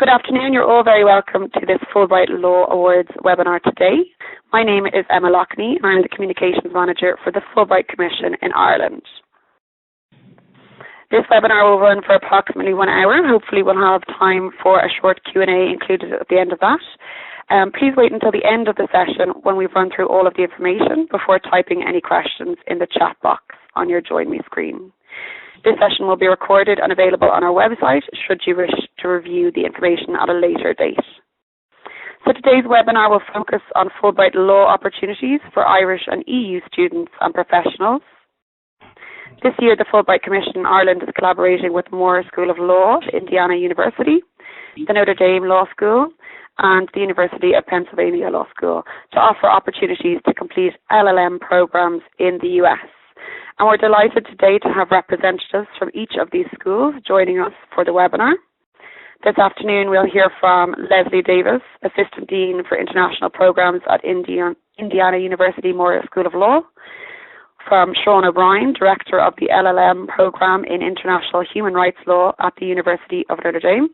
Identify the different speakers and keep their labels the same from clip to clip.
Speaker 1: Good afternoon. You're all very welcome to this Fulbright Law Awards webinar today. My name is Emma Loughney, and I'm the Communications Manager for the Fulbright Commission in Ireland. This webinar will run for approximately 1 hour. Hopefully we'll have time for a short Q&A included at the end of that. Please wait until the end of the session when we've run through all of the information before typing any questions in the chat box on your Join Me screen. This session will be recorded and available on our website should you wish to review the information at a later date. So today's webinar will focus on Fulbright law opportunities for Irish and EU students and professionals. This year, the Fulbright Commission in Ireland is collaborating with Maurer School of Law at Indiana University, the Notre Law School, and the University of Pennsylvania Law School to offer opportunities to complete LL.M programs in the US. And we're delighted today to have representatives from each of these schools joining us for the webinar. This afternoon we'll hear from Lesley Davis, Assistant Dean for International Programs at Indiana University Maurer School of Law, from Sean O'Brien, Director of the LL.M Program in International Human Rights Law at the University of Notre Dame,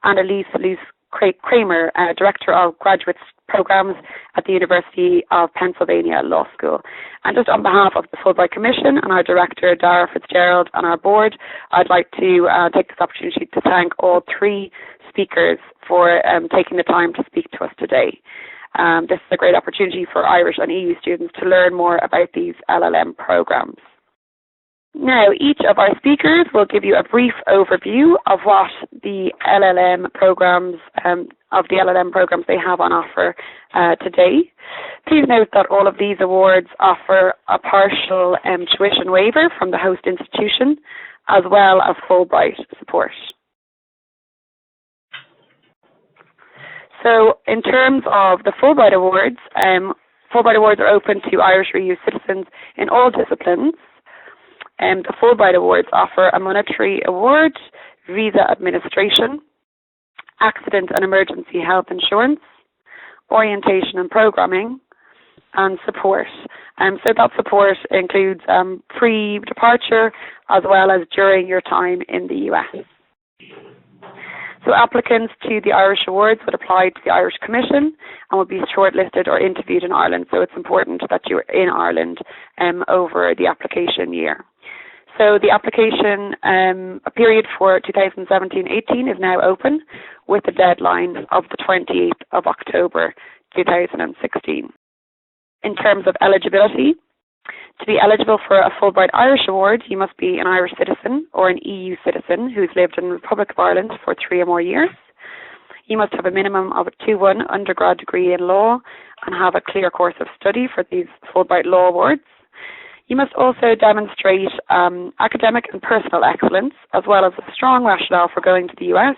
Speaker 1: and Elise Cramer, Director of Graduate Programs at the University of Pennsylvania Law School. And just on behalf of the Fulbright Commission and our Director, Dara Fitzgerald, and our board, I'd like to take this opportunity to thank all three speakers for taking the time to speak to us today. This is a great opportunity for Irish and EU students to learn more about these LL.M programs. Now, each of our speakers will give you a brief overview of what the LL.M programs they have on offer today. Please note that all of these awards offer a partial tuition waiver from the host institution, as well as Fulbright support. So, in terms of the Fulbright Awards are open to Irish or EU citizens in all disciplines. The Fulbright Awards offer a monetary award, visa administration, accident and emergency health insurance, orientation and programming, and support. So that support includes pre-departure as well as during your time in the US. So applicants to the Irish Awards would apply to the Irish Commission and would be shortlisted or interviewed in Ireland. So it's important that you're in Ireland over the application year. So the application period for 2017-18 is now open with a deadline of the 28th of October 2016. In terms of eligibility, to be eligible for a Fulbright Irish Award, you must be an Irish citizen or an EU citizen who's lived in the Republic of Ireland for 3 or more years. You must have a minimum of a 2-1 undergrad degree in law and have a clear course of study for these Fulbright Law Awards. You must also demonstrate academic and personal excellence, as well as a strong rationale for going to the US,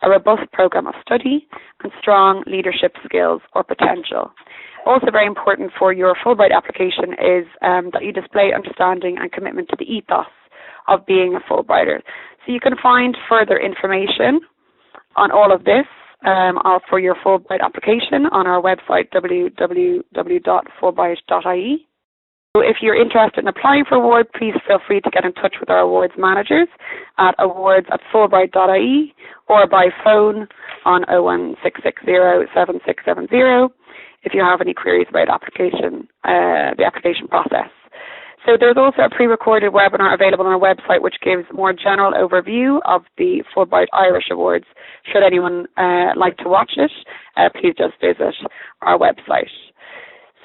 Speaker 1: a robust program of study, and strong leadership skills or potential. Also very important for your Fulbright application is that you display understanding and commitment to the ethos of being a Fulbrighter. So you can find further information on all of this for your Fulbright application on our website, www.fulbright.ie. So if you're interested in applying for award, please feel free to get in touch with our awards managers at awards@fulbright.ie or by phone on 01660-7670 if you have any queries about the application process. So there's also a pre-recorded webinar available on our website which gives a more general overview of the Fulbright Irish Awards. Should anyone like to watch it, please just visit our website.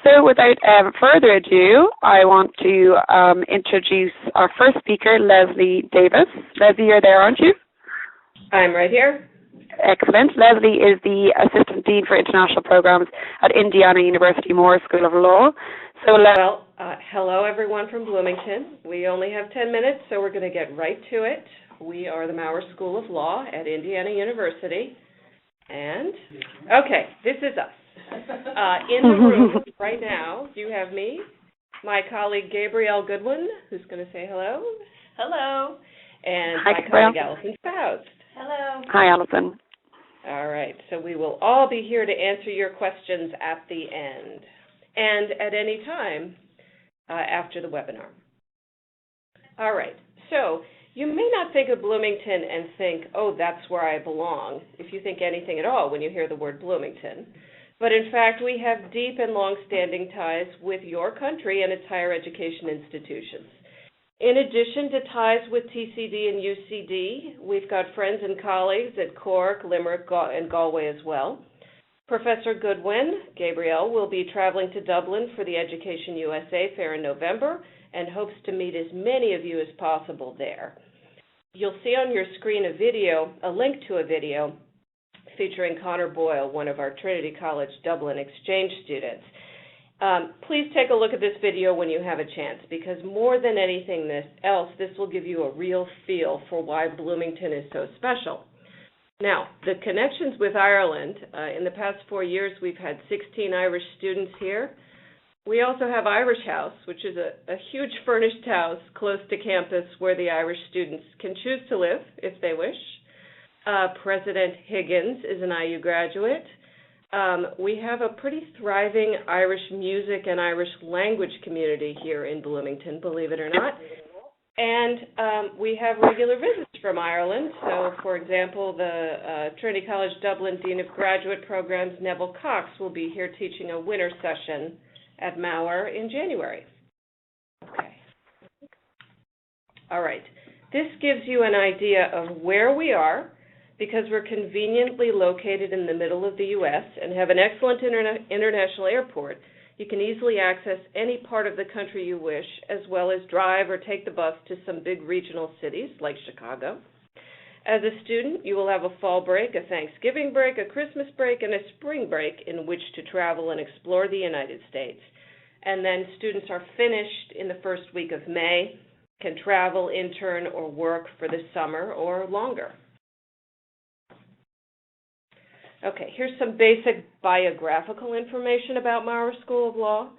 Speaker 1: So without further ado, I want to introduce our first speaker, Lesley Davis. Lesley, you're there, aren't you?
Speaker 2: I'm right here.
Speaker 1: Excellent. Lesley is the Assistant Dean for International Programs at Indiana University Maurer School of Law. So,
Speaker 2: hello everyone from Bloomington. We only have 10 minutes, so we're going to get right to it. We are the Maurer School of Law at Indiana University. And, okay, this is us. In the room right now, you have me, my colleague Gabrielle Goodwin, who's going to say hello.
Speaker 3: Hello.
Speaker 2: And
Speaker 1: Hi,
Speaker 2: my
Speaker 1: Gabrielle.
Speaker 2: colleague Allison Faust.
Speaker 3: Hello.
Speaker 1: Hi, Allison.
Speaker 2: All right, so we will all be here to answer your questions at the end and at any time after the webinar. All right, so You may not think of Bloomington and think, oh, that's where I belong, if you think anything at all when you hear the word Bloomington. But in fact, we have deep and long-standing ties with your country and its higher education institutions. In addition to ties with TCD and UCD, we've got friends and colleagues at Cork, Limerick, and Galway as well. Professor Goodwin, Gabrielle, will be traveling to Dublin for the Education USA Fair in November and hopes to meet as many of you as possible there. You'll see on your screen a link to a video featuring Connor Boyle, one of our Trinity College Dublin exchange students. Please take a look at this video when you have a chance, because more than anything else, this will give you a real feel for why Bloomington is so special. Now, the connections with Ireland, in the past 4 years, we've had 16 Irish students here. We also have Irish House, which is a huge furnished house close to campus where the Irish students can choose to live if they wish. President Higgins is an IU graduate. We have a pretty thriving Irish music and Irish language community here in Bloomington, believe it or not. And we have regular visits from Ireland. So, for example, the Trinity College Dublin Dean of Graduate Programs, Neville Cox, will be here teaching a winter session at Maurer in January. Okay. All right. This gives you an idea of where we are, because we're conveniently located in the middle of the U.S. and have an excellent international airport. You can easily access any part of the country you wish, as well as drive or take the bus to some big regional cities like Chicago. As a student, you will have a fall break, a Thanksgiving break, a Christmas break, and a spring break in which to travel and explore the United States. And then students are finished in the first week of May, can travel, intern, or work for the summer or longer. Okay, here's some basic biographical information about Maurer School of Law.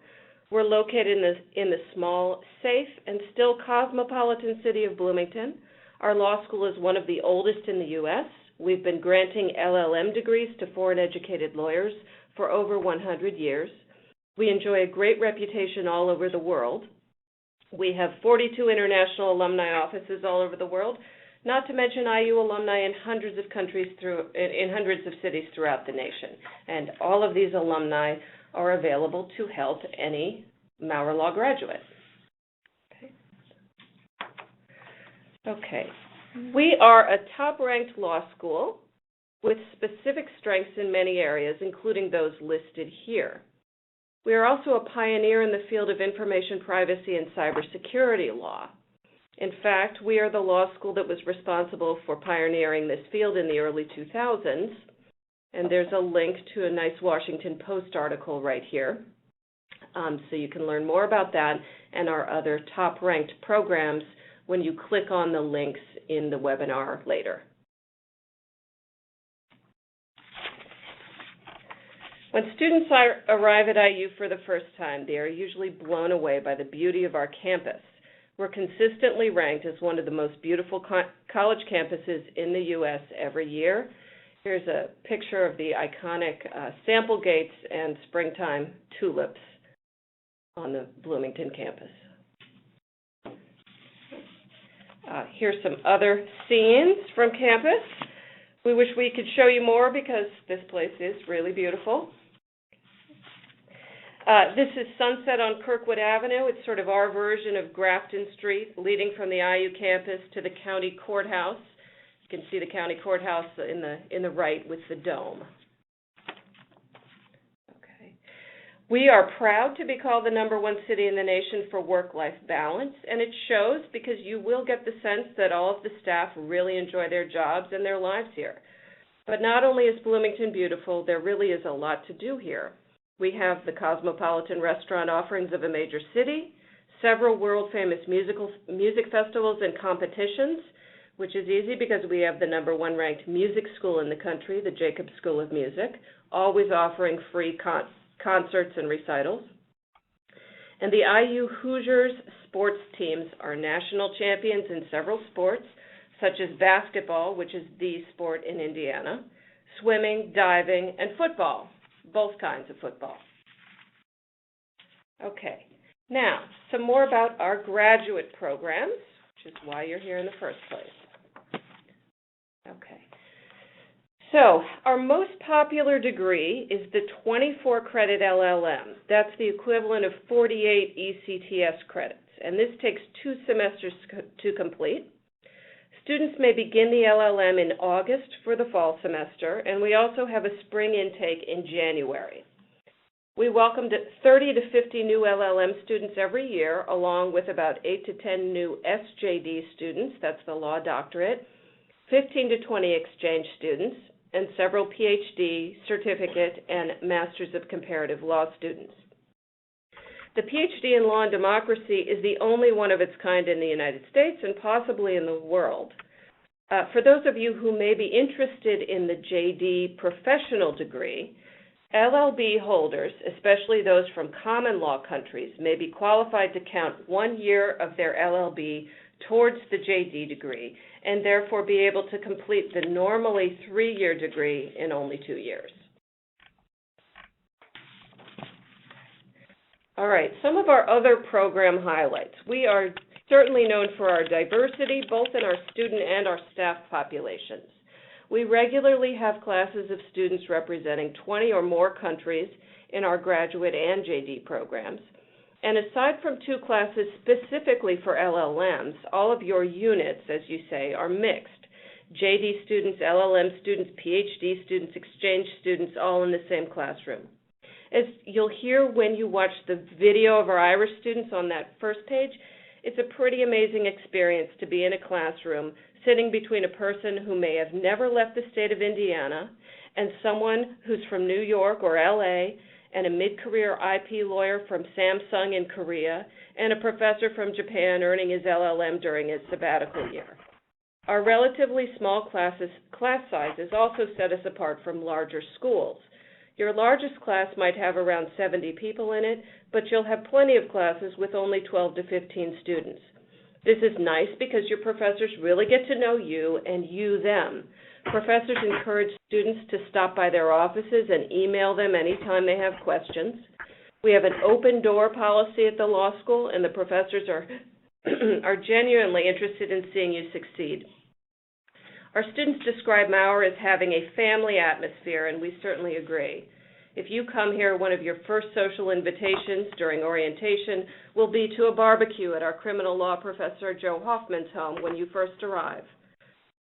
Speaker 2: We're located in the small, safe, and still cosmopolitan city of Bloomington. Our law school is one of the oldest in the U.S. We've been granting LL.M. degrees to foreign educated lawyers for over 100 years. We enjoy a great reputation all over the world. We have 42 international alumni offices all over the world, not to mention IU alumni in hundreds of countries in hundreds of cities throughout the nation. And all of these alumni are available to help any Maurer Law graduate. Okay. We are a top-ranked law school with specific strengths in many areas, including those listed here. We are also a pioneer in the field of information privacy and cybersecurity law. In fact, we are the law school that was responsible for pioneering this field in the early 2000s, and there's a link to a nice Washington Post article right here, so you can learn more about that and our other top-ranked programs when you click on the links in the webinar later. When students arrive at IU for the first time, they are usually blown away by the beauty of our campus. We're consistently ranked as one of the most beautiful college campuses in the U.S. every year. Here's a picture of the iconic sample gates and springtime tulips on the Bloomington campus. Here's some other scenes from campus. We wish we could show you more because this place is really beautiful. This is Sunset on Kirkwood Avenue. It's sort of our version of Grafton Street, leading from the IU campus to the county courthouse. You can see the county courthouse in the right with the dome. Okay. We are proud to be called the #1 city in the nation for work-life balance, and it shows because you will get the sense that all of the staff really enjoy their jobs and their lives here. But not only is Bloomington beautiful, there really is a lot to do here. We have the cosmopolitan restaurant offerings of a major city, several world-famous music festivals and competitions, which is easy because we have the #1 ranked music school in the country, the Jacobs School of Music, always offering free concerts and recitals. And the IU Hoosiers sports teams are national champions in several sports, such as basketball, which is the sport in Indiana, swimming, diving, and football. Both kinds of football. Okay, now some more about our graduate programs, which is why you're here in the first place. Okay. So our most popular degree is the 24-credit LL.M. That's the equivalent of 48 ECTS credits, and this takes 2 semesters to complete. Students may begin the LL.M. in August for the fall semester, and we also have a spring intake in January. We welcomed 30 to 50 new LL.M. students every year, along with about 8 to 10 new SJD students, that's the law doctorate, 15 to 20 exchange students, and several PhD, certificate, and Masters of Comparative Law students. The PhD in Law and Democracy is the only one of its kind in the United States and possibly in the world. For those of you who may be interested in the JD professional degree, LLB holders, especially those from common law countries, may be qualified to count 1 year of their LLB towards the JD degree and therefore be able to complete the normally 3-year degree in only 2 years. All right, some of our other program highlights. We are certainly known for our diversity, both in our student and our staff populations. We regularly have classes of students representing 20 or more countries in our graduate and JD programs. And aside from 2 classes specifically for LL.Ms, all of your units, as you say, are mixed. JD students, LL.M students, PhD students, exchange students, all in the same classroom. As you'll hear when you watch the video of our Irish students on that first page, it's a pretty amazing experience to be in a classroom sitting between a person who may have never left the state of Indiana and someone who's from New York or LA, and a mid-career IP lawyer from Samsung in Korea, and a professor from Japan earning his LL.M. during his sabbatical year. Our relatively small class sizes also set us apart from larger schools. Your largest class might have around 70 people in it, but you'll have plenty of classes with only 12 to 15 students. This is nice because your professors really get to know you and you them. Professors encourage students to stop by their offices and email them anytime they have questions. We have an open door policy at the law school, and the professors are genuinely interested in seeing you succeed. Our students describe Maurer as having a family atmosphere, and we certainly agree. If you come here, one of your first social invitations during orientation will be to a barbecue at our criminal law professor Joe Hoffman's home when you first arrive.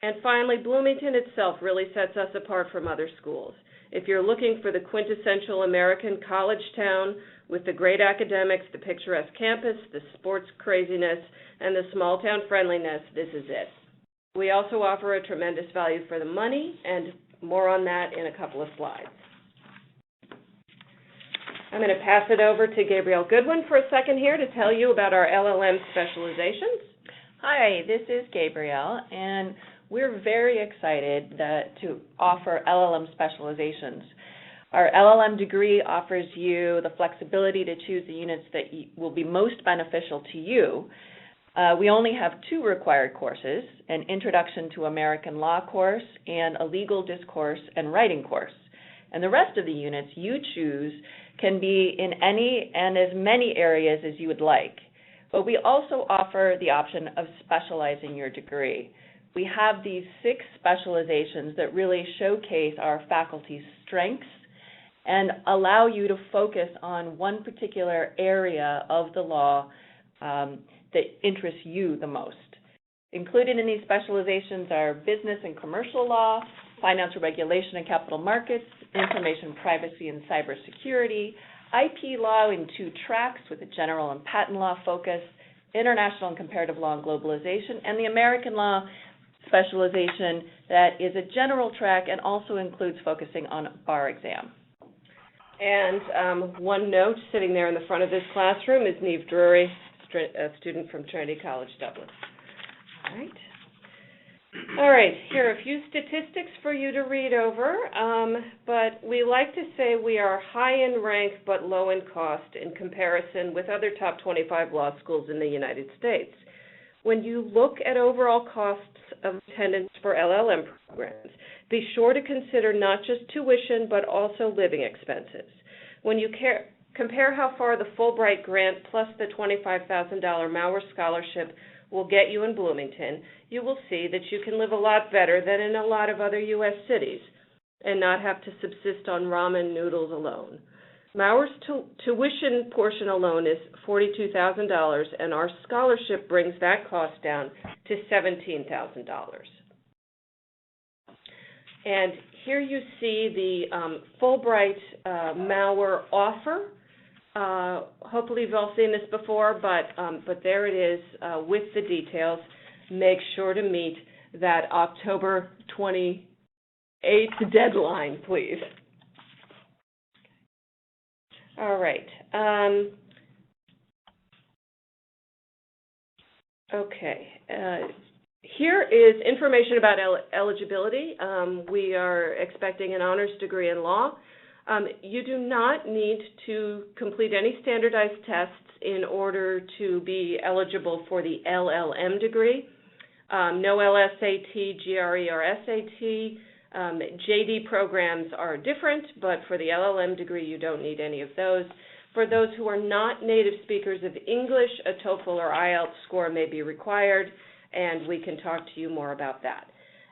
Speaker 2: And finally, Bloomington itself really sets us apart from other schools. If you're looking for the quintessential American college town with the great academics, the picturesque campus, the sports craziness, and the small town friendliness, this is it. We also offer a tremendous value for the money, and more on that in a couple of slides. I'm going to pass it over to Gabrielle Goodwin for a second here to tell you about our LL.M. specializations.
Speaker 3: Hi, this is Gabrielle, and we're very excited to offer LL.M. specializations. Our LL.M. degree offers you the flexibility to choose the units that will be most beneficial to you. We only have 2 required courses, an Introduction to American Law course and a Legal Discourse and Writing course. And the rest of the units you choose can be in any and as many areas as you would like. But we also offer the option of specializing your degree. We have these 6 specializations that really showcase our faculty's strengths and allow you to focus on one particular area of the law that interests you the most. Included in these specializations are business and commercial law, financial regulation and capital markets, information privacy and cybersecurity, IP law in 2 tracks with a general and patent law focus, international and comparative law and globalization, and the American law specialization that is a general track and also includes focusing on bar exam.
Speaker 2: And one note, sitting there in the front of this classroom is Neve Drury, a student from Trinity College, Dublin. All right, here are a few statistics for you to read over, but we like to say we are high in rank but low in cost in comparison with other top 25 law schools in the United States. When you look at overall costs of attendance for LL.M. programs, be sure to consider not just tuition but also living expenses. When you compare how far the Fulbright grant plus the $25,000 Maurer scholarship will get you in Bloomington, you will see that you can live a lot better than in a lot of other U.S. cities and not have to subsist on ramen noodles alone. Maurer's tuition portion alone is $42,000, and our scholarship brings that cost down to $17,000. And here you see the Fulbright Maurer offer. Hopefully you've all seen this before, but there it is with the details. Make sure to meet that October 28th deadline, please. All right. Okay. Here is information about eligibility. We are expecting an honors degree in law. You do not need to complete any standardized tests in order to be eligible for the LL.M degree. No LSAT, GRE, or SAT. JD programs are different, but for the LL.M degree, you don't need any of those. For those who are not native speakers of English, a TOEFL or IELTS score may be required, and we can talk to you more about that.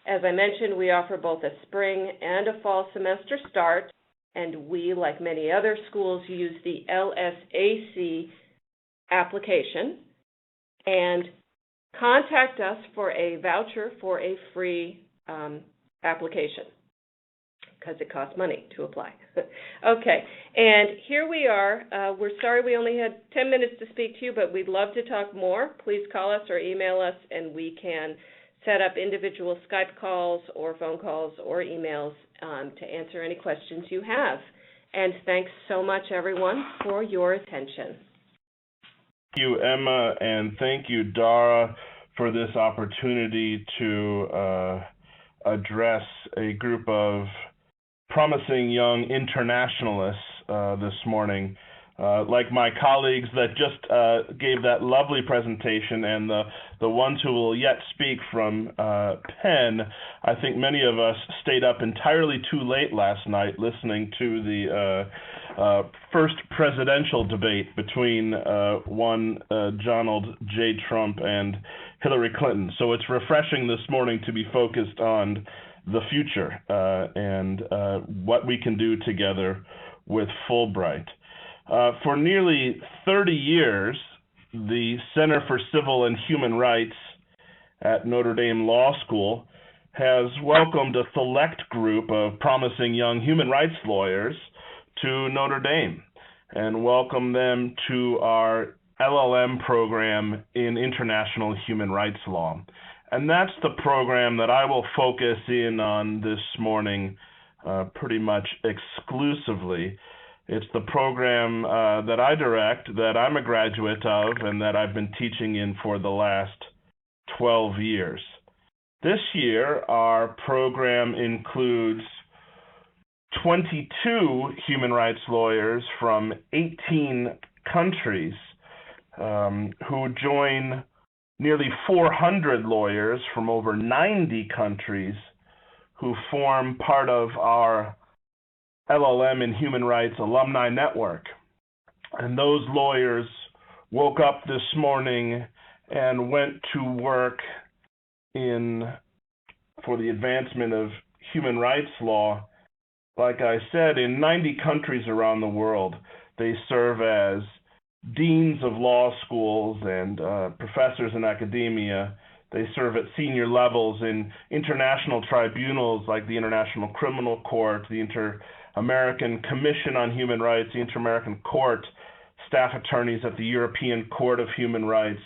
Speaker 2: As I mentioned, we offer both a spring and a fall semester start, and we, like many other schools, use the LSAC application. And contact us for a voucher for a free application, because it costs money to apply. Okay, and here we are. We're sorry we only had 10 minutes to speak to you, but we'd love to talk more. Please call us or email us, and we can set up individual Skype calls or phone calls or emails to answer any questions you have. And thanks so much, everyone, for your attention.
Speaker 4: Thank you, Emma, and thank you, Dara, for this opportunity to address a group of promising young internationalists this morning. Like my colleagues that just gave that lovely presentation and the ones who will yet speak from Penn, I think many of us stayed up entirely too late last night listening to the first presidential debate between one Donald J. Trump and Hillary Clinton. So it's refreshing this morning to be focused on the future and what we can do together with Fulbright. For nearly 30 years, the Center for Civil and Human Rights at Notre Dame Law School has welcomed a select group of promising young human rights lawyers to Notre Dame and welcome them to our LL.M program in international human rights law. And that's the program that I will focus in on this morning pretty much exclusively. It's the program that I direct, that I'm a graduate of, and that I've been teaching in for the last 12 years. This year, our program includes 22 human rights lawyers from 18 countries who join nearly 400 lawyers from over 90 countries who form part of our LL.M in Human Rights Alumni Network. And those lawyers woke up this morning and went to work for the advancement of human rights law. Like I said, in 90 countries around the world, they serve as deans of law schools and professors in academia. They serve at senior levels in international tribunals like the International Criminal Court, the Inter-American Commission on Human Rights, the Inter-American Court, staff attorneys at the European Court of Human Rights,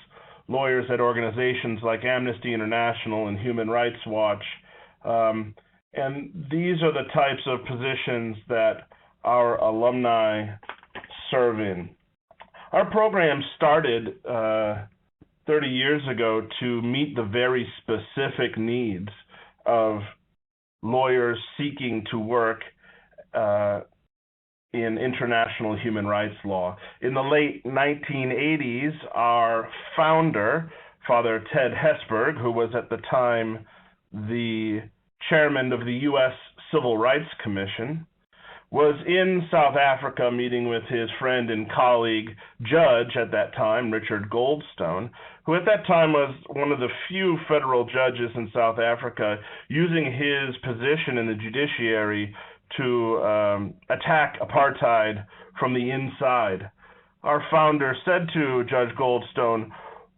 Speaker 4: lawyers at organizations like Amnesty International and Human Rights Watch. And these are the types of positions that our alumni serve in. Our program started 30 years ago to meet the very specific needs of lawyers seeking to work in international human rights law. In the late 1980s, our founder, Father Ted Hesburgh, who was at the time the chairman of the U.S. Civil Rights Commission, was in South Africa meeting with his friend and colleague, judge at that time, Richard Goldstone, who at that time was one of the few federal judges in South Africa, using his position in the judiciary to attack apartheid from the inside. Our founder said to Judge Goldstone,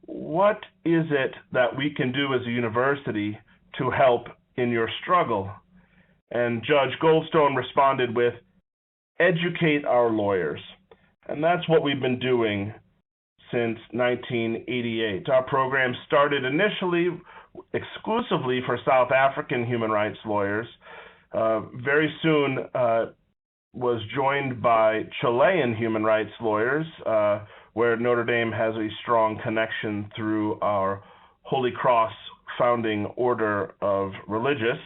Speaker 4: "What is it that we can do as a university to help in your struggle?" And Judge Goldstone responded with, "Educate our lawyers." And that's what we've been doing since 1988. Our program started initially exclusively for South African human rights lawyers. Very soon was joined by Chilean human rights lawyers, where Notre Dame has a strong connection through our Holy Cross founding order of religious.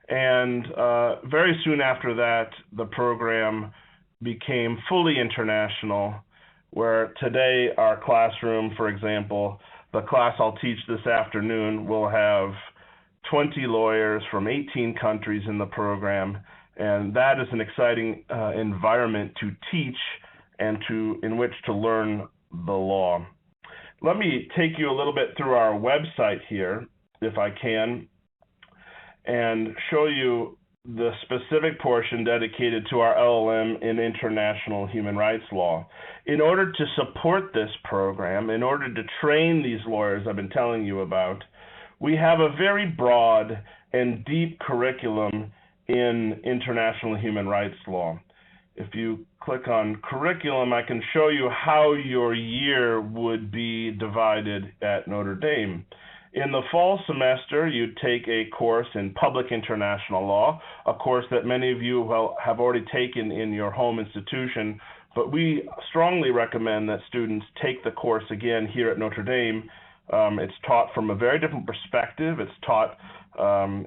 Speaker 4: And very soon after that, the program became fully international, where today our classroom, for example, the class I'll teach this afternoon will have 20 lawyers from 18 countries in the program, and that is an exciting environment to teach and in which to learn the law. Let me take you a little bit through our website here, if I can, and show you the specific portion dedicated to our LL.M. in international human rights law. In order to support this program, in order to train these lawyers I've been telling you about, we have a very broad and deep curriculum in international human rights law. If you click on curriculum, I can show you how your year would be divided at Notre Dame. In the fall semester, you take a course in public international law, a course that many of you have already taken in your home institution, but we strongly recommend that students take the course again here at Notre Dame. It's taught from a very different perspective. It's taught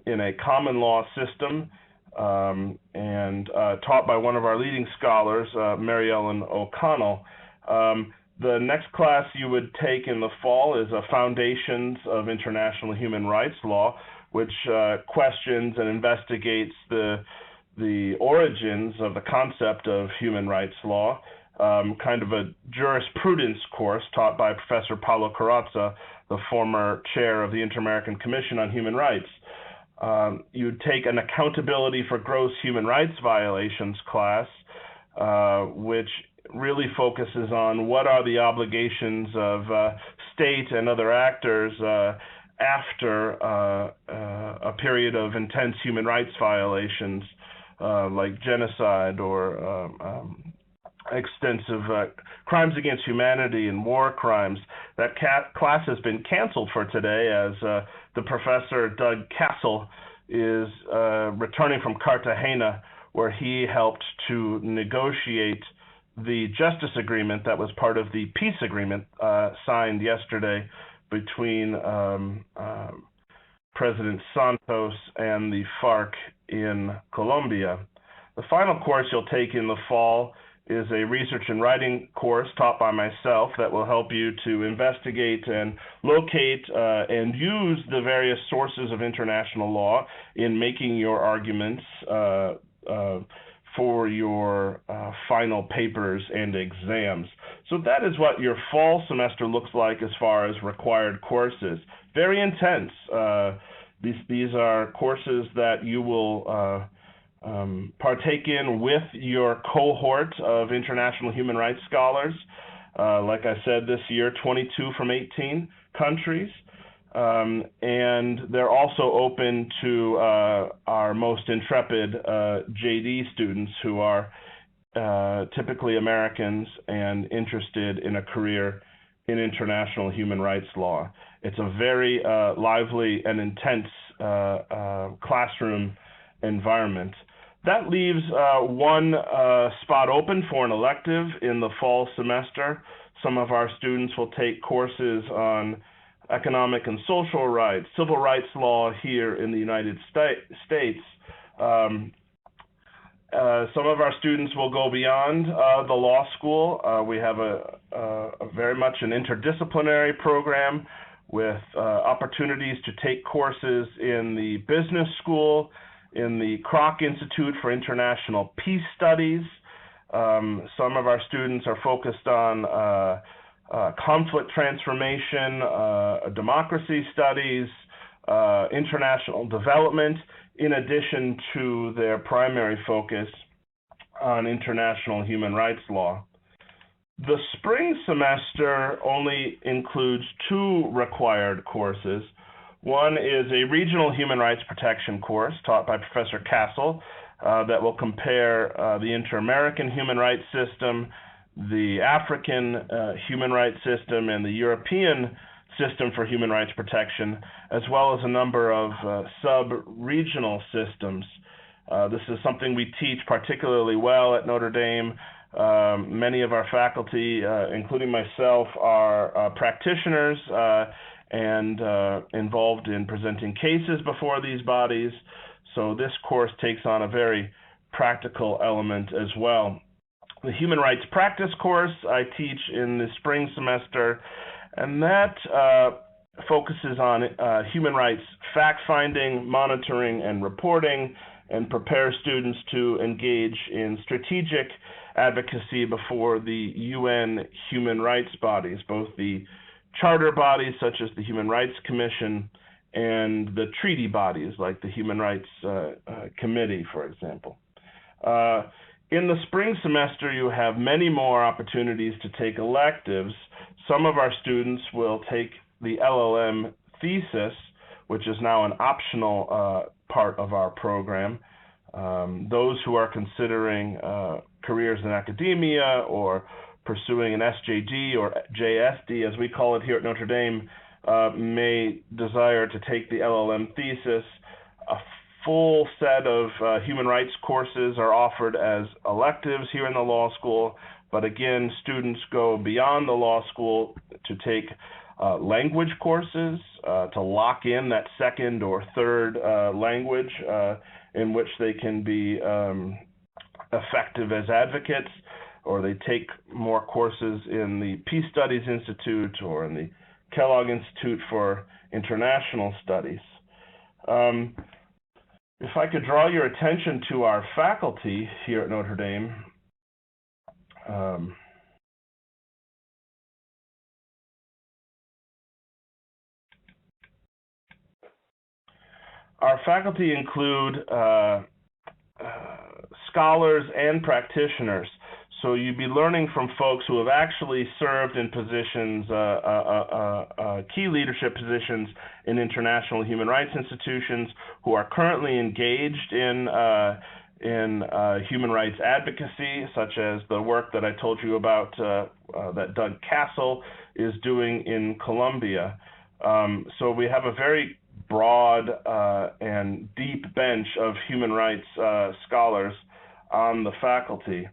Speaker 4: in a common law system and taught by one of our leading scholars, Mary Ellen O'Connell. The next class you would take in the fall is Foundations of International Human Rights Law, which questions and investigates the origins of the concept of human rights law, kind of a jurisprudence course taught by Professor Paulo Carrozza, the former chair of the Inter-American Commission on Human Rights. You'd take an Accountability for Gross Human Rights Violations class, which really focuses on what are the obligations of state and other actors after a period of intense human rights violations like genocide or extensive crimes against humanity and war crimes. That class has been canceled for today as the professor, Doug Castle, is returning from Cartagena, where he helped to negotiate the justice agreement that was part of the peace agreement signed yesterday between President Santos and the FARC in Colombia. The final course you'll take in the fall is a research and writing course taught by myself that will help you to investigate and locate and use the various sources of international law in making your arguments for your final papers and exams. So that is what your fall semester looks like as far as required courses. Very intense. These are courses that you will partake in with your cohort of international human rights scholars. Like I said, this year, 22 from 18 countries. And they're also open to our most intrepid JD students who are typically Americans and interested in a career in international human rights law. It's a very lively and intense classroom environment. That leaves one spot open for an elective in the fall semester. Some of our students will take courses on economic and social rights, civil rights law here in the United States. Some of our students will go beyond the law school. We have a very much an interdisciplinary program with opportunities to take courses in the business school, in the Kroc Institute for International Peace Studies. Some of our students are focused on conflict transformation, democracy studies, international development, in addition to their primary focus on international human rights law. The spring semester only includes 2 required courses. One is a regional human rights protection course taught by Professor Castle that will compare the inter-American human rights system, the African human rights system, and the European system for human rights protection, as well as a number of sub-regional systems. This is something we teach particularly well at Notre Dame. Many of our faculty, including myself, are practitioners and involved in presenting cases before these bodies. So this course takes on a very practical element as well. The Human Rights Practice course I teach in the spring semester, and that focuses on human rights fact-finding, monitoring, and reporting, and prepares students to engage in strategic advocacy before the UN human rights bodies, both the charter bodies such as the Human Rights Commission and the treaty bodies like the Human Rights Committee, for example. In the spring semester, you have many more opportunities to take electives. Some of our students will take the LL.M. thesis, which is now an optional part of our program. Those who are considering careers in academia or pursuing an SJD or JSD, as we call it here at Notre Dame, may desire to take the LL.M. thesis. A full set of human rights courses are offered as electives here in the law school, but again, students go beyond the law school to take language courses to lock in that second or third language in which they can be effective as advocates, or they take more courses in the Peace Studies Institute or in the Kellogg Institute for International Studies. If I could draw your attention to our faculty here at Notre Dame, our faculty include scholars and practitioners. So you'd be learning from folks who have actually served in positions, key leadership positions in international human rights institutions, who are currently engaged in human rights advocacy, such as the work that I told you about that Doug Castle is doing in Colombia. So we have a very broad and deep bench of human rights scholars on the faculty.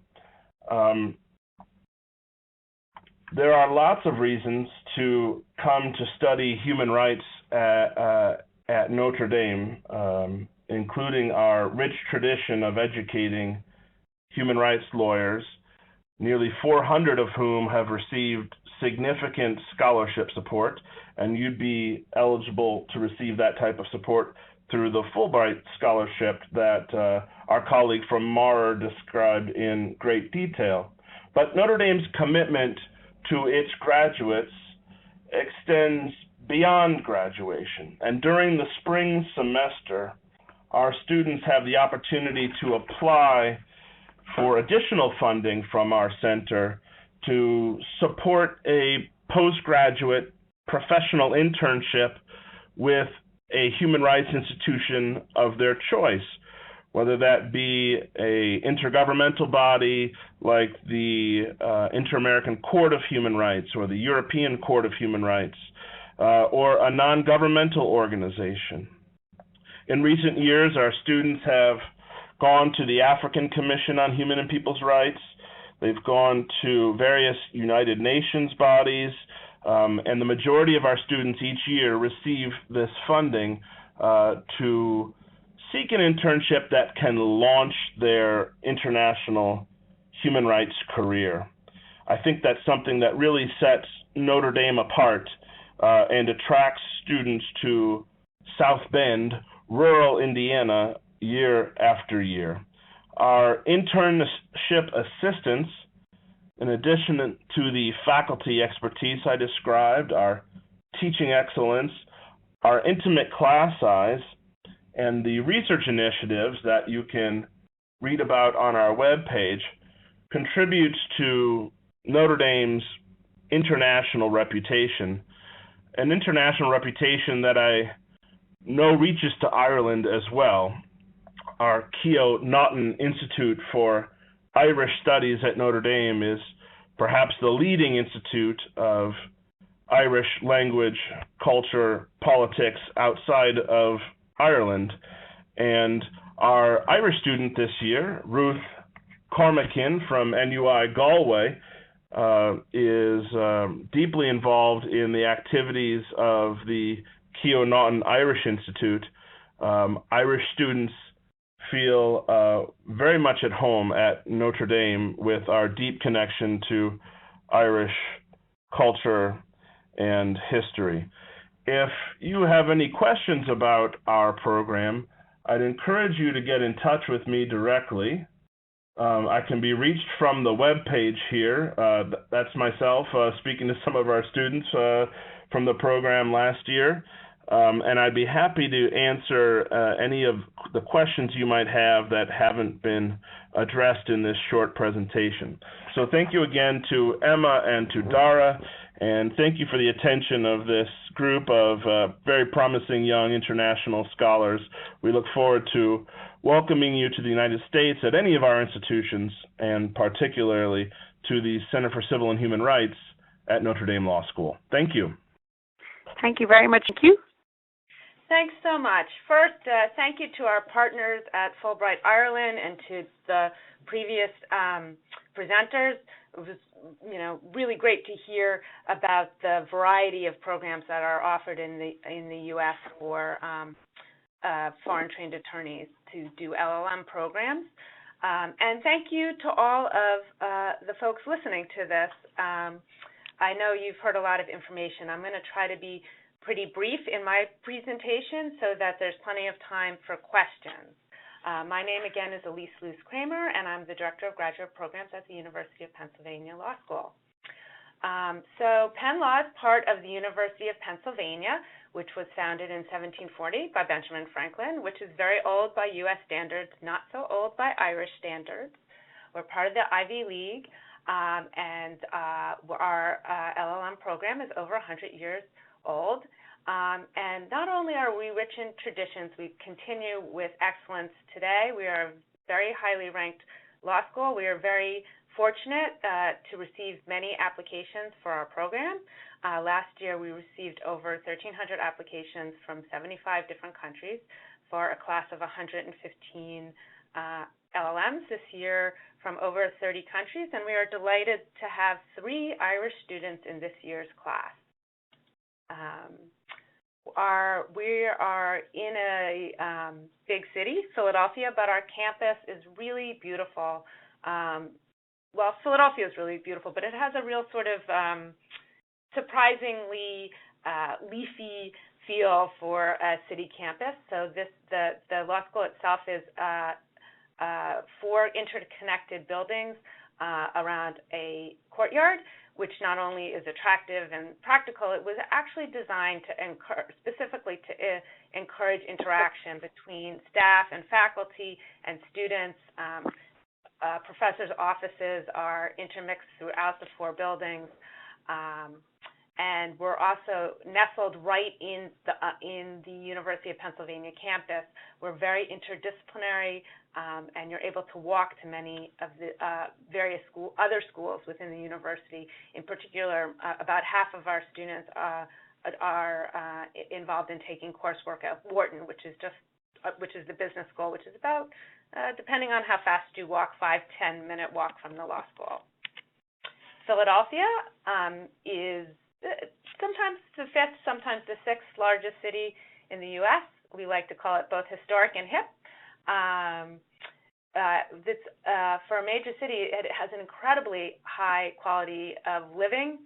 Speaker 4: There are lots of reasons to come to study human rights at Notre Dame, including our rich tradition of educating human rights lawyers, nearly 400 of whom have received significant scholarship support, and you'd be eligible to receive that type of support through the Fulbright scholarship that our colleague from Maurer described in great detail. But Notre Dame's commitment to its graduates extends beyond graduation, and during the spring semester, our students have the opportunity to apply for additional funding from our center to support a postgraduate professional internship with a human rights institution of their choice, whether that be a intergovernmental body like the Inter-American Court of Human Rights or the European Court of Human Rights, or a non-governmental organization. In recent years, our students have gone to the African Commission on Human and People's Rights. They've gone to various United Nations bodies, and the majority of our students each year receive this funding to seek an internship that can launch their international human rights career. I think that's something that really sets Notre Dame apart and attracts students to South Bend, rural Indiana, year after year. Our internship assistants In addition to the faculty expertise I described, our teaching excellence, our intimate class size, and the research initiatives that you can read about on our webpage contributes to Notre Dame's international reputation, an international reputation that I know reaches to Ireland as well. Our Keogh Naughton Institute for Irish Studies at Notre Dame is perhaps the leading institute of Irish language, culture, politics outside of Ireland. And our Irish student this year, Ruth Cormakin from NUI Galway, is deeply involved in the activities of the Keogh Naughton Irish Institute. Irish students feel very much at home at Notre Dame with our deep connection to Irish culture and history. If you have any questions about our program, I'd encourage you to get in touch with me directly. I can be reached from the web page here. That's myself speaking to some of our students from the program last year. And I'd be happy to answer any of the questions you might have that haven't been addressed in this short presentation. So thank you again to Emma and to Dara, and thank you for the attention of this group of very promising young international scholars. We look forward to welcoming you to the United States at any of our institutions, and particularly to the Center for Civil and Human Rights at Notre Dame Law School. Thank you.
Speaker 1: Thank you very much. Thank you.
Speaker 3: Thanks so much. First, thank you to our partners at Fulbright Ireland and to the previous presenters. It was, really great to hear about the variety of programs that are offered in the U.S. for foreign trained attorneys to do LL.M programs. And thank you to all of the folks listening to this. I know you've heard a lot of information. I'm going to try to be pretty brief in my presentation so that there's plenty of time for questions. My name again is Elise Luce Cramer, and I'm the Director of Graduate Programs at the University of Pennsylvania Law School. So Penn Law is part of the University of Pennsylvania, which was founded in 1740 by Benjamin Franklin, which is very old by U.S. standards, not so old by Irish standards. We're part of the Ivy League, and our LL.M program is over 100 years old. And not only are we rich in traditions, we continue with excellence today. We are a very highly ranked law school. We are very fortunate to receive many applications for our program. Last year, we received over 1,300 applications from 75 different countries for a class of 115 LL.Ms this year from over 30 countries, and we are delighted to have 3 Irish students in this year's class. We are in a big city, Philadelphia, but our campus is really beautiful. Well, Philadelphia is really beautiful, but it has a real sort of surprisingly leafy feel for a city campus. So the law school itself is 4 interconnected buildings around a courtyard, which not only is attractive and practical, it was actually designed to specifically to encourage interaction between staff and faculty and students. Professors' offices are intermixed throughout the 4 buildings, and we're also nestled right in the University of Pennsylvania campus. We're very interdisciplinary, and you're able to walk to many of the various other schools within the university. In particular, about half of our students are involved in taking coursework at Wharton, which is the business school, which is about, depending on how fast you walk, 5-10 minute walk from the law school. Philadelphia is sometimes the 5th, sometimes the 6th largest city in the U.S. We like to call it both historic and hip. For a major city, it has an incredibly high quality of living.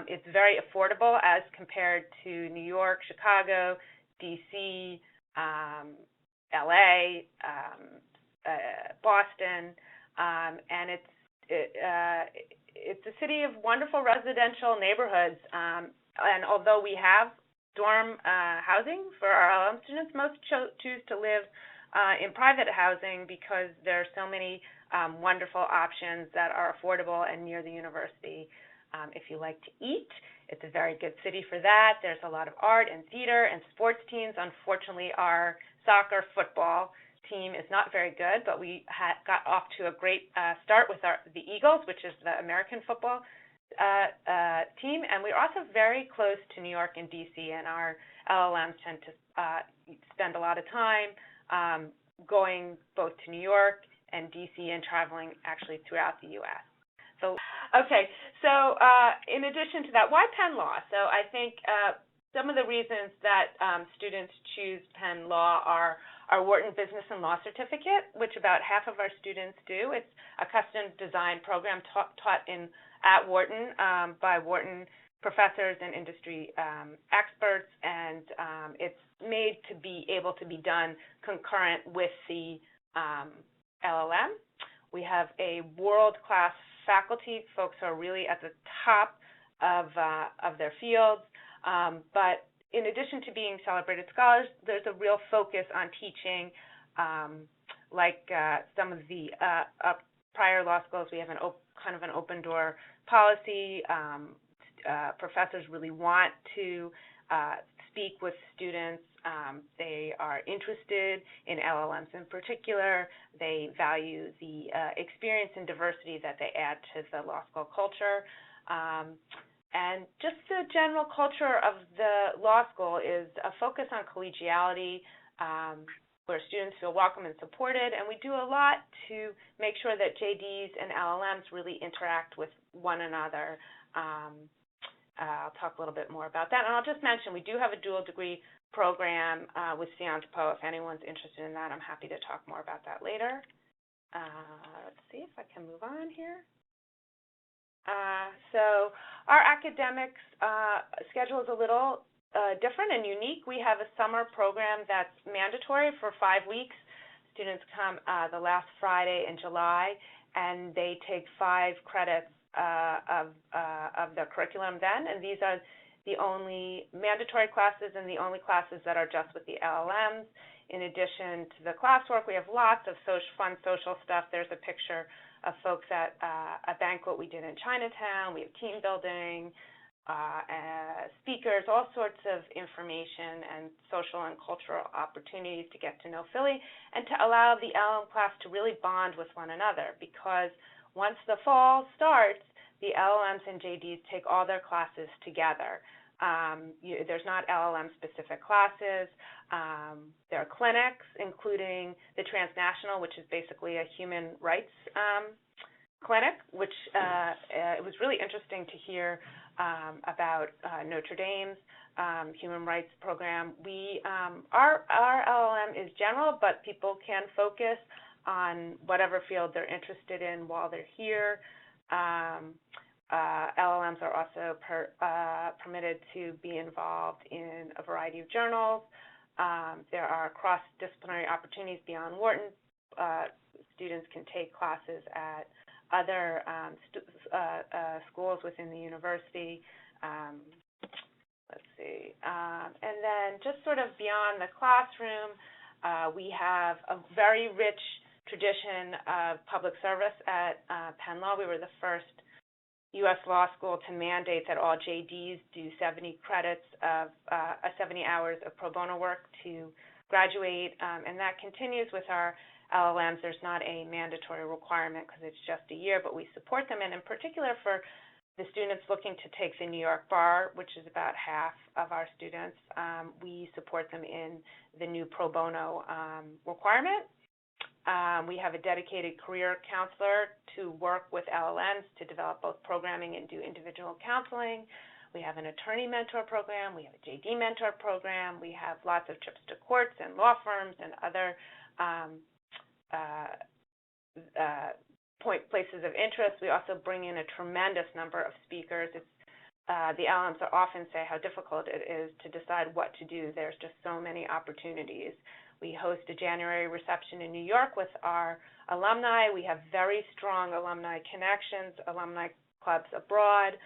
Speaker 3: It's very affordable as compared to New York, Chicago, D.C., L.A., Boston, and
Speaker 5: it's a city of wonderful residential neighborhoods, and although we have dorm housing for our LL.M. students, most choose to live in private housing because there are so many wonderful options that are affordable and near the university. If you like to eat, it's a very good city for that. There's a lot of art and theater and sports teams. Unfortunately, our soccer football team is not very good, but we got off to a great start with the Eagles, which is the American football team, and we're also very close to New York and D.C., and our LL.Ms tend to spend a lot of time going both to New York and D.C. and traveling actually throughout the U.S. So, okay, so in addition to that, why Penn Law? So I think some of the reasons that students choose Penn Law are our Wharton Business and Law Certificate, which about half of our students do. It's a custom-designed program taught at Wharton by Wharton professors and industry experts, and it's made to be able to be done concurrent with the LL.M. We have a world-class faculty, folks who are really at the top of their fields, but in addition to being celebrated scholars, there's a real focus on teaching. Like some of the prior law schools, we have kind of an open door policy. Professors really want to speak with students. They are interested in LL.Ms in particular. They value the experience and diversity that they add to the law school culture. And just the general culture of the law school is a focus on collegiality, where students feel welcome and supported, and we do a lot to make sure that JDs and LL.Ms really interact with one another. I'll talk a little bit more about that, and I'll just mention we do have a dual degree program with Sciences Po. If anyone's interested in that, I'm happy to talk more about that later. Let's see if I can move on here. So our academics schedule is a little different and unique. We have a summer program that's mandatory for 5 weeks. Students come the last Friday in July, and they take 5 credits of their curriculum then, and these are the only mandatory classes and the only classes that are just with the LL.Ms. In addition to the classwork, we have lots of fun social stuff. There's a picture of folks at a banquet we did in Chinatown. We have team building, speakers, all sorts of information and social and cultural opportunities to get to know Philly and to allow the LL.M. class to really bond with one another, because once the fall starts, the LL.Ms and JDs take all their classes together. There's not LL.M-specific classes. There are clinics, including the Transnational, which is basically a human rights clinic, which it was really interesting to hear about Notre Dame's human rights program. Our LL.M is general, but people can focus on whatever field they're interested in while they're here. LL.Ms are also permitted to be involved in a variety of journals. There are cross-disciplinary opportunities beyond Wharton. Students can take classes at other schools within the university. Let's see. And then just sort of beyond the classroom, we have a very rich tradition of public service at Penn Law. We were the first U.S. law school to mandate that all JDs do 70 credits of 70 hours of pro bono work to graduate, and that continues with our LL.Ms. There's not a mandatory requirement because it's just a year, but we support them, and in particular for the students looking to take the New York bar, which is about half of our students, we support them in the new pro bono requirement. We have a dedicated career counselor to work with LL.Ms to develop both programming and do individual counseling. We have an attorney mentor program. We have a JD mentor program. We have lots of trips to courts and law firms and other places of interest. We also bring in a tremendous number of speakers. The LL.Ms often say how difficult it is to decide what to do. There's just so many opportunities. We host a January reception in New York with our alumni. We have very strong alumni connections, alumni clubs abroad.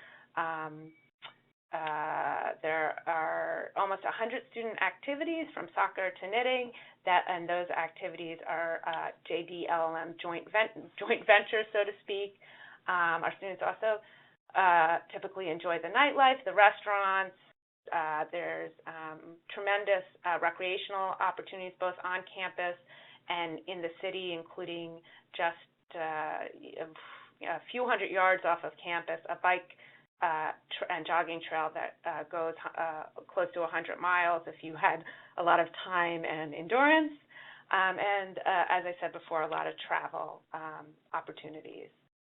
Speaker 5: There are almost 100 student activities from soccer to knitting, and those activities are JD LL.M joint ventures, so to speak. Our students also typically enjoy the nightlife, the restaurants. There's tremendous recreational opportunities both on campus and in the city, including just a few hundred yards off of campus, a bike and jogging trail that goes close to 100 miles if you had a lot of time and endurance. And as I said before, a lot of travel opportunities.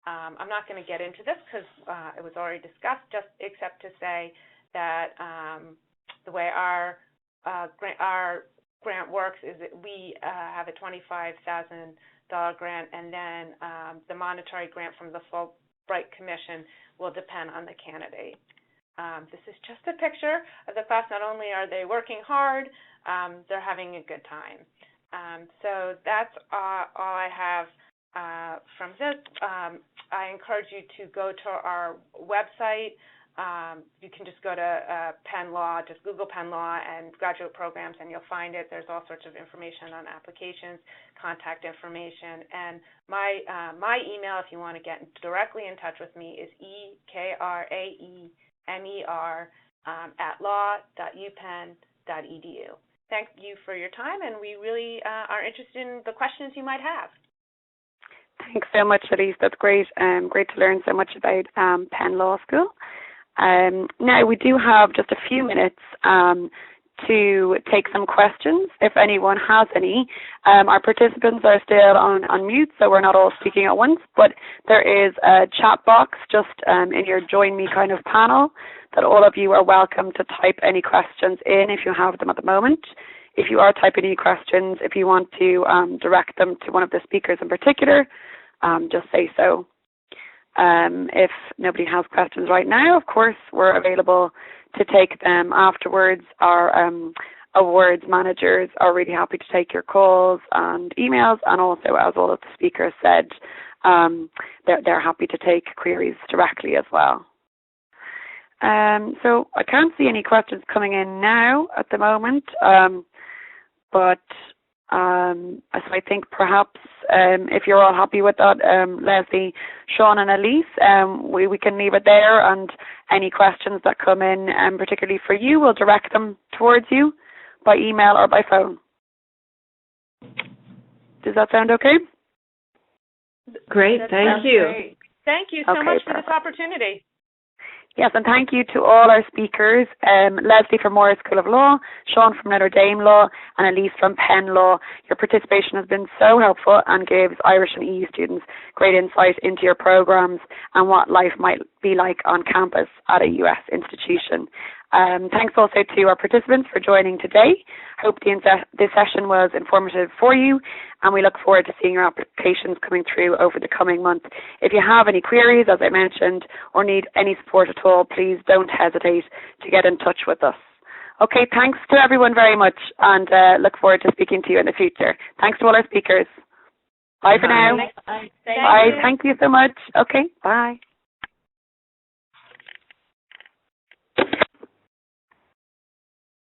Speaker 5: I'm not going to get into this because it was already discussed, except to say that the way our grant works is that we have a $25,000 grant, and then the monetary grant from the Fulbright Commission will depend on the candidate. This is just a picture of the class. Not only are they working hard, they're having a good time. So that's all I have from this. I encourage you to go to our website. You can just go to Penn Law, just Google Penn Law and graduate programs, and you'll find it. There's all sorts of information on applications, contact information, and my email, if you want to get directly in touch with me, is ekraemer@law.upenn.edu. Thank you for your time, and we really are interested in the questions you might have.
Speaker 1: Thanks so much, Elise. That's great. Great to learn so much about Penn Law School. Now, we do have just a few minutes to take some questions, if anyone has any. Our participants are still on mute, so we're not all speaking at once, but there is a chat box just in your Join Me kind of panel that all of you are welcome to type any questions in if you have them at the moment. If you are typing any questions, if you want to direct them to one of the speakers in particular, just say so. If nobody has questions right now, of course, we're available to take them afterwards. Our awards managers are really happy to take your calls and emails, and also, as all of the speakers said, they're happy to take queries directly as well. So I can't see any questions coming in now at the moment, but so I think perhaps if you're all happy with that, Lesley, Sean and Elise, we can leave it there, and any questions that come in, particularly for you, we'll direct them towards you by email or by phone. Does that sound okay?
Speaker 2: Great, thank you.
Speaker 5: Great. Thank you so much for this opportunity.
Speaker 1: Yes, and thank you to all our speakers, Lesley from Maurer School of Law, Sean from Notre Law, and Elise from Penn Law. Your participation has been so helpful and gives Irish and EU students great insight into your programs and what life might be like on campus at a US institution. Thanks also to our participants for joining today. Hope this session was informative for you, and we look forward to seeing your applications coming through over the coming month. If you have any queries, as I mentioned, or need any support at all, please don't hesitate to get in touch with us. Okay, thanks to everyone very much, and look forward to speaking to you in the future. Thanks to all our speakers. Bye for now.
Speaker 5: Bye.
Speaker 1: Bye. Thank you so much. Okay, bye.